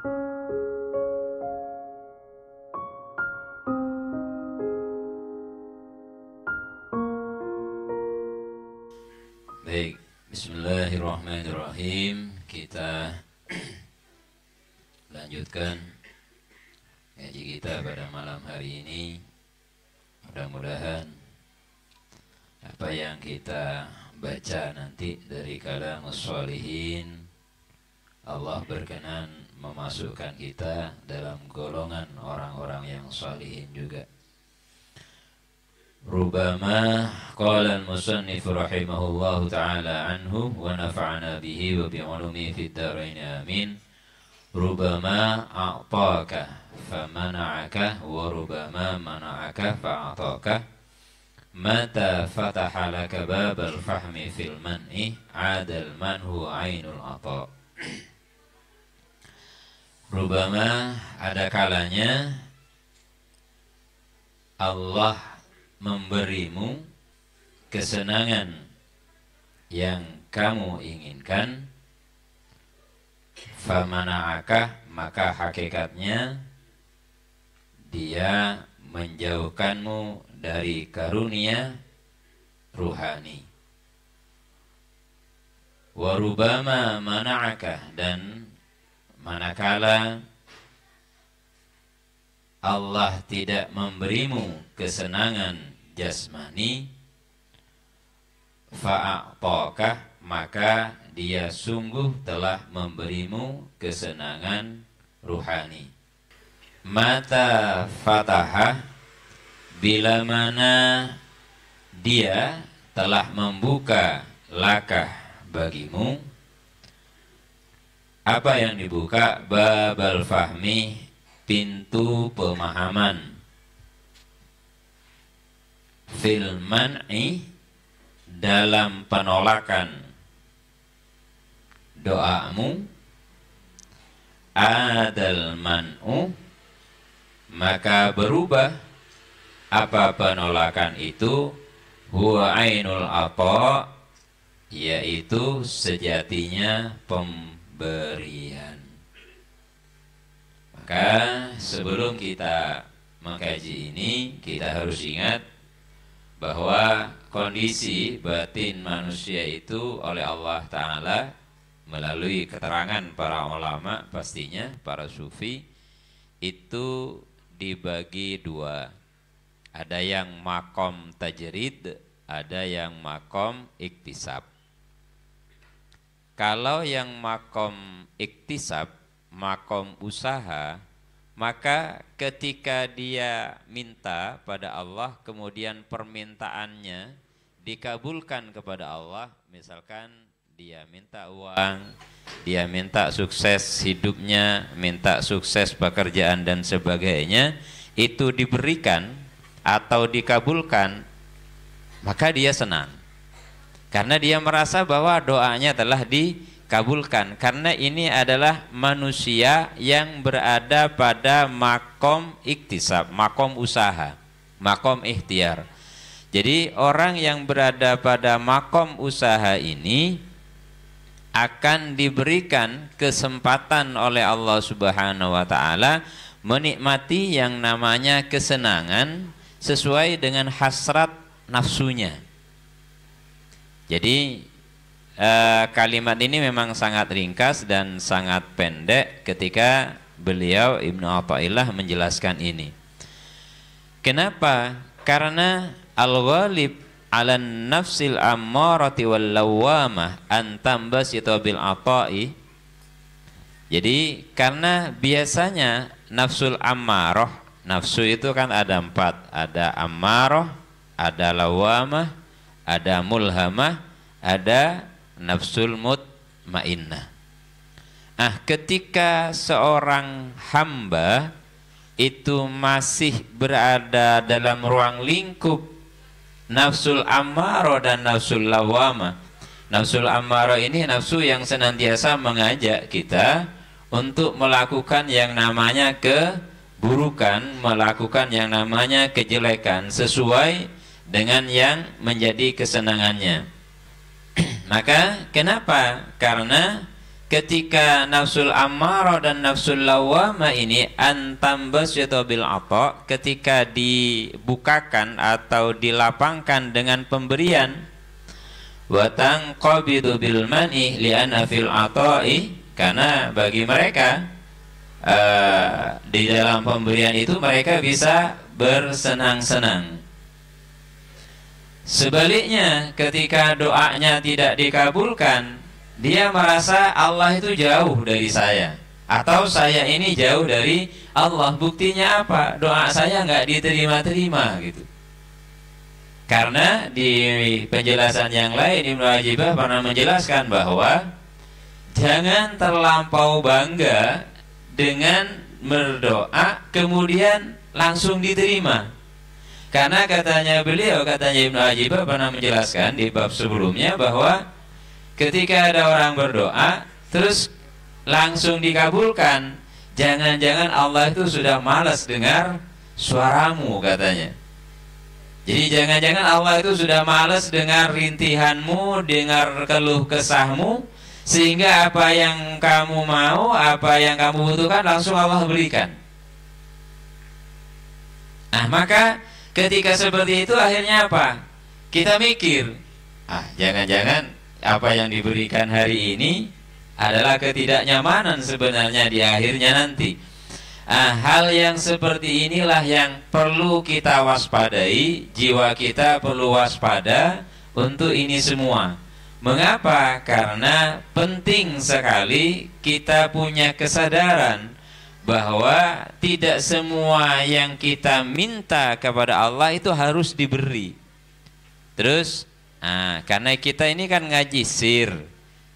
Baik, bismillahirrahmanirrahim. Kita lanjutkan ngaji kita pada malam hari ini. Mudah-mudahan apa yang kita baca nanti dari kalamus sholihin, Allah berkenan memasukkan kita dalam golongan orang-orang yang sholihin juga. Rubama qala al-musannif rahimahullahu ta'ala anhu wa nafa'ana bihi wa bi'ulumi fid dharain amin. Rubama a'taka famana'aka wa rubama mana'aka fa'ataka. Mata fataha laka babal fahmi fil man'i adal manhu ainul ata. Rubama, ada kalanya Allah memberimu kesenangan yang kamu inginkan, famana'aka, maka hakikatnya dia menjauhkanmu dari karunia ruhani. Warubama mana'aka, dan manakala Allah tidak memberimu kesenangan jasmani, fa'ataka, maka dia sungguh telah memberimu kesenangan ruhani. Mata fataha, bila mana dia telah membuka lakah bagimu. Apa yang dibuka? Babal fahmi, pintu pemahaman. Fil man'i, dalam penolakan doamu. Adal man'u, maka berubah apa penolakan itu. Huwa ainul ata, yaitu sejatinya pemberian. Maka sebelum kita mengkaji ini, kita harus ingat bahwa kondisi batin manusia itu oleh Allah Ta'ala melalui keterangan para ulama, pastinya para sufi, itu dibagi dua. Ada yang makom tajrid, ada yang makom iktisab. Kalau yang makom iktisab, makom usaha, maka ketika dia minta pada Allah, kemudian permintaannya dikabulkan kepada Allah, misalkan dia minta uang, dia minta sukses hidupnya, minta sukses pekerjaan dan sebagainya, itu diberikan atau dikabulkan, maka dia senang. Karena dia merasa bahwa doanya telah dikabulkan. Karena ini adalah manusia yang berada pada makom iktisab, makom usaha, makom ikhtiar. Jadi orang yang berada pada makom usaha ini akan diberikan kesempatan oleh Allah Subhanahu wa Ta'ala menikmati yang namanya kesenangan sesuai dengan hasrat nafsunya. Jadi kalimat ini memang sangat ringkas dan sangat pendek ketika beliau Ibnu Athaillah menjelaskan ini. Kenapa? Karena al-ghalib 'alan nafsil ammarati wal lawwamah an tambasita bil ata'i. Jadi karena biasanya nafsul ammarah, nafsu itu kan ada 4, ada ammarah, ada lawwamah, ada mulhamah, ada nafsul mutmainnah. Ketika seorang hamba itu masih berada dalam ruang lingkup nafsul ammarah dan nafsul lawwamah. Nafsul ammarah ini nafsu yang senantiasa mengajak kita untuk melakukan yang namanya keburukan, melakukan yang namanya kejelekan sesuai dengan yang menjadi kesenangannya. Maka kenapa? Karena ketika nafsul ammarah dan nafsul lawwamah ini antambasyitu bil ata, ketika dibukakan atau dilapangkan dengan pemberian, wa tanqabidu bil man'i li'anna fil ata'i, karena bagi mereka di dalam pemberian itu mereka bisa bersenang-senang. Sebaliknya, ketika doanya tidak dikabulkan, dia merasa Allah itu jauh dari saya, atau saya ini jauh dari Allah. Buktinya apa? Doa saya nggak diterima-terima gitu. Karena di penjelasan yang lain Ibnu Ajibah pernah menjelaskan bahwa jangan terlampau bangga dengan berdoa kemudian langsung diterima. Karena katanya Ibnu Ajibah pernah menjelaskan di bab sebelumnya bahwa ketika ada orang berdoa terus langsung dikabulkan, jangan-jangan Allah itu sudah malas dengar suaramu katanya. Jadi jangan-jangan Allah itu sudah malas dengar rintihanmu, dengar keluh kesahmu, sehingga apa yang kamu mau, apa yang kamu butuhkan langsung Allah berikan. Nah, maka ketika seperti itu akhirnya apa? Kita mikir, jangan-jangan apa yang diberikan hari ini adalah ketidaknyamanan sebenarnya di akhirnya nanti. Hal yang seperti inilah yang perlu kita waspadai, jiwa kita perlu waspada untuk ini semua. Mengapa? Karena penting sekali kita punya kesadaran bahwa tidak semua yang kita minta kepada Allah itu harus diberi. Terus, karena kita ini kan ngaji sir,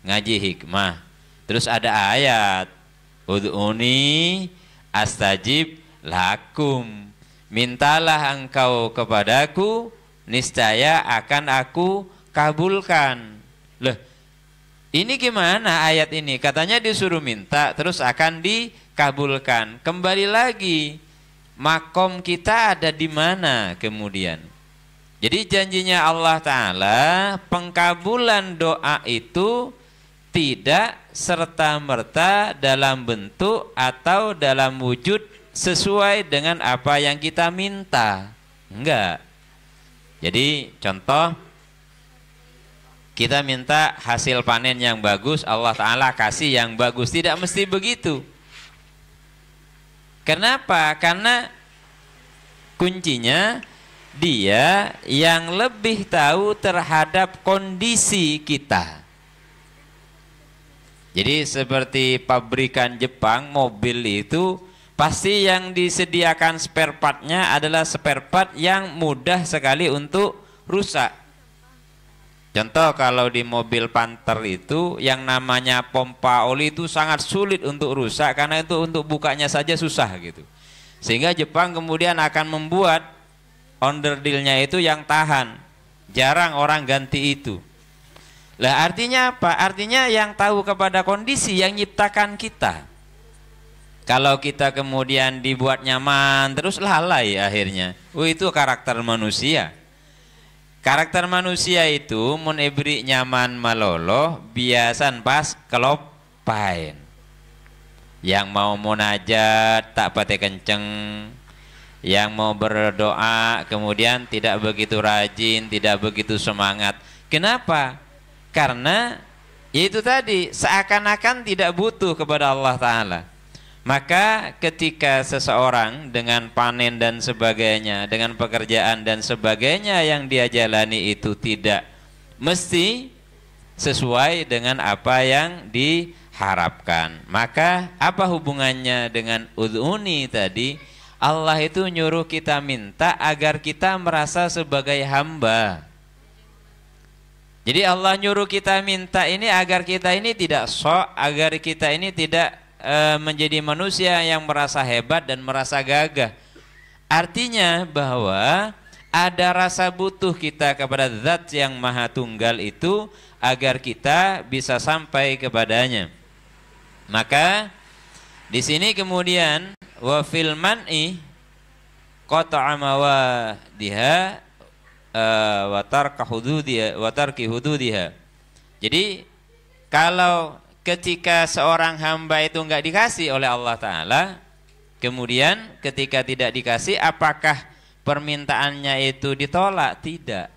ngaji hikmah. Terus ada ayat, ud'uni astajib lakum. Mintalah engkau kepadaku, niscaya akan aku kabulkan. Loh, ini gimana ayat ini? Katanya disuruh minta, terus akan dikabulkan. Kembali lagi, makom kita ada di mana kemudian? Jadi janjinya Allah Ta'ala, pengkabulan doa itu tidak serta-merta dalam bentuk atau dalam wujud sesuai dengan apa yang kita minta. Enggak. Jadi contoh, kita minta hasil panen yang bagus, Allah Ta'ala kasih yang bagus. Tidak mesti begitu. Kenapa? Karena kuncinya dia yang lebih tahu terhadap kondisi kita. Jadi seperti pabrikan Jepang, mobil itu pasti yang disediakan spare partnya adalah spare part yang mudah sekali untuk rusak. Contoh kalau di mobil Panther itu yang namanya pompa oli itu sangat sulit untuk rusak, karena itu untuk bukanya saja susah gitu. Sehingga Jepang kemudian akan membuat onderdilnya itu yang tahan. Jarang orang ganti itu. Lah artinya apa? Artinya yang tahu kepada kondisi yang nyiptakan kita. Kalau kita kemudian dibuat nyaman terus lalai akhirnya. Itu karakter manusia. Karakter manusia itu mun ibri nyaman malolo biasan pas kelopain. Yang mau munajat tak pate kenceng, yang mau berdoa kemudian tidak begitu rajin, tidak begitu semangat. Kenapa? Karena itu tadi seakan-akan tidak butuh kepada Allah Ta'ala. Maka ketika seseorang dengan panen dan sebagainya, dengan pekerjaan dan sebagainya yang dia jalani itu tidak mesti sesuai dengan apa yang diharapkan, maka apa hubungannya dengan ud'uni tadi? Allah itu nyuruh kita minta agar kita merasa sebagai hamba. Jadi Allah nyuruh kita minta ini agar kita ini tidak sok, agar kita ini tidak menjadi manusia yang merasa hebat dan merasa gagah. Artinya bahwa ada rasa butuh kita kepada zat yang maha tunggal itu agar kita bisa sampai kepadanya. Maka di sini kemudian wa fil man'i qata'a mawadiha wa tarki hududiha. Jadi kalau ketika seorang hamba itu nggak dikasih oleh Allah Ta'ala, kemudian ketika tidak dikasih, apakah permintaannya itu ditolak? Tidak.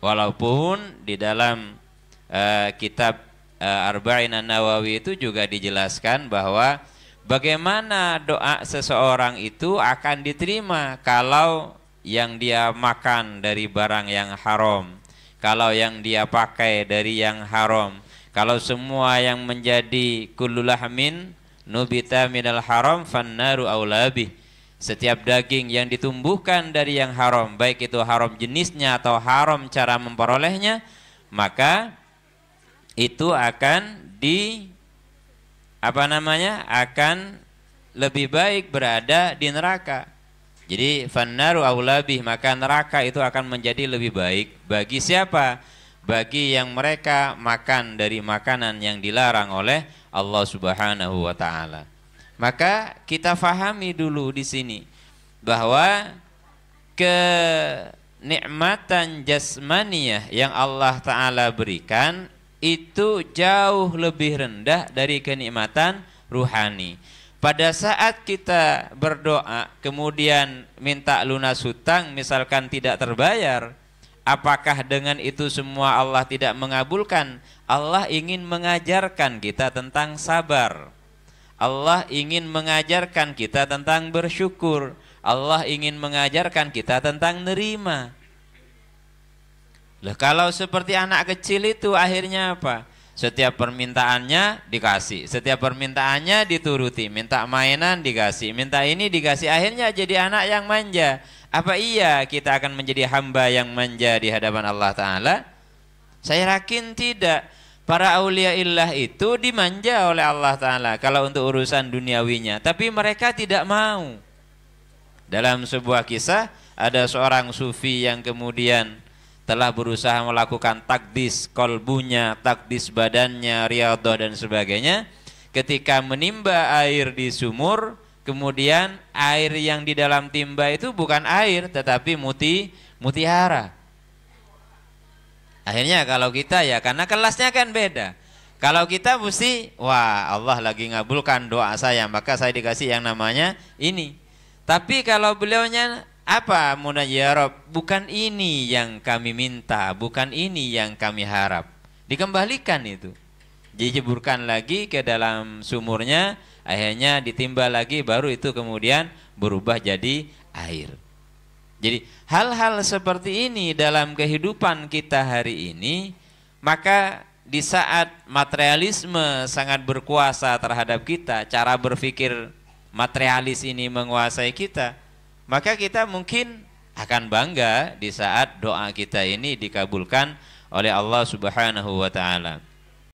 Walaupun di dalam kitab Arba'in An-Nawawi itu juga dijelaskan bahwa bagaimana doa seseorang itu akan diterima kalau yang dia makan dari barang yang haram, kalau yang dia pakai dari yang haram, kalau semua yang menjadi kullu lahmin nubita minal haram fannaru aulabih. Setiap daging yang ditumbuhkan dari yang haram, baik itu haram jenisnya atau haram cara memperolehnya, maka itu akan akan lebih baik berada di neraka. Jadi fannaru aulabih, maka neraka itu akan menjadi lebih baik bagi siapa? Bagi yang mereka makan dari makanan yang dilarang oleh Allah Subhanahu wa taala. Maka kita fahami dulu di sini bahwa kenikmatan jasmaniyah yang Allah taala berikan itu jauh lebih rendah dari kenikmatan ruhani. Pada saat kita berdoa kemudian minta lunas hutang misalkan tidak terbayar, apakah dengan itu semua Allah tidak mengabulkan? Allah ingin mengajarkan kita tentang sabar. Allah ingin mengajarkan kita tentang bersyukur. Allah ingin mengajarkan kita tentang nerima. Lah kalau seperti anak kecil itu akhirnya apa? Setiap permintaannya dikasih, setiap permintaannya dituruti, minta mainan dikasih, minta ini dikasih, akhirnya jadi anak yang manja. Apa iya kita akan menjadi hamba yang manja di hadapan Allah Ta'ala? Saya yakin tidak. Para auliaillah itu dimanja oleh Allah Ta'ala kalau untuk urusan duniawinya, tapi mereka tidak mau. Dalam sebuah kisah ada seorang sufi yang kemudian telah berusaha melakukan takdis kolbunya, takdis badannya, riyadhah dan sebagainya. Ketika menimba air di sumur, kemudian air yang di dalam timba itu bukan air tetapi mutiara. Akhirnya kalau kita ya karena kelasnya kan beda. Kalau kita mesti wah Allah lagi ngabulkan doa saya maka saya dikasih yang namanya ini. Tapi kalau beliaunya apa ya Rob? Bukan ini yang kami minta, bukan ini yang kami harap. Dikembalikan itu, dijeburkan lagi ke dalam sumurnya, akhirnya ditimba lagi, baru itu kemudian berubah jadi air. Jadi hal-hal seperti ini dalam kehidupan kita hari ini, maka di saat materialisme sangat berkuasa terhadap kita, cara berpikir materialis ini menguasai kita, maka kita mungkin akan bangga di saat doa kita ini dikabulkan oleh Allah Subhanahu wa taala.